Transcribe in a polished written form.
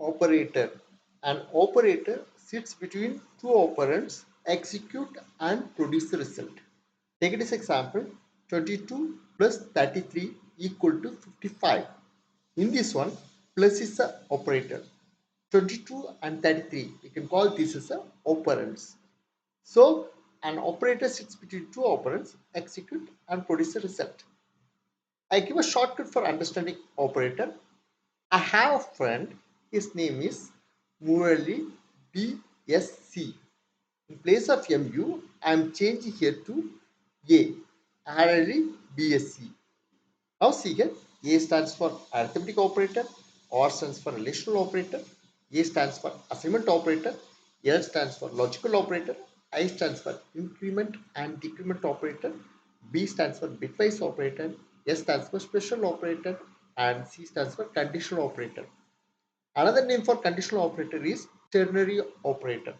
Operator. An operator sits between two operands, execute and produce the result. Take this example, 22 plus 33 equal to 55. In this one, plus is the operator. 22 and 33, we can call this as a operands. So, an operator sits between two operands, execute and produce a result. I give a shortcut for understanding operator. I have a friend, his name is Murali BSC. In place of MU, I am changing here to A. Murali BSC. Now see here, A stands for arithmetic operator, R stands for relational operator, A stands for assignment operator, L stands for logical operator, I stands for increment and decrement operator, B stands for bitwise operator, S stands for special operator, and C stands for conditional operator. Another name for conditional operator is ternary operator.